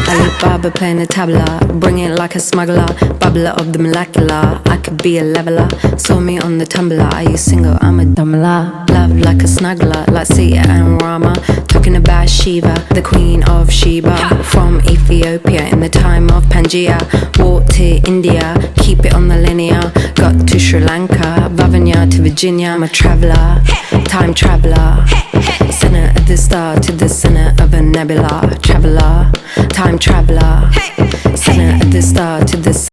Alibaba playing the tabla, bring it like a smuggler, bubbler of the molecular. I could be a leveler, saw me on the tumbler. Are you single? I'm a dumbler. Love like a snuggler, like Sita and Rama. Talking about Shiva, the queen of Sheba. From Ethiopia in the time of Pangaea. Walked to India, keep it on the linear. Got to Sri Lanka, Vavanya to Virginia. I'm a traveller, time traveller. Center of the star to the center of a nebula. Traveller, time traveller. Center of the star to the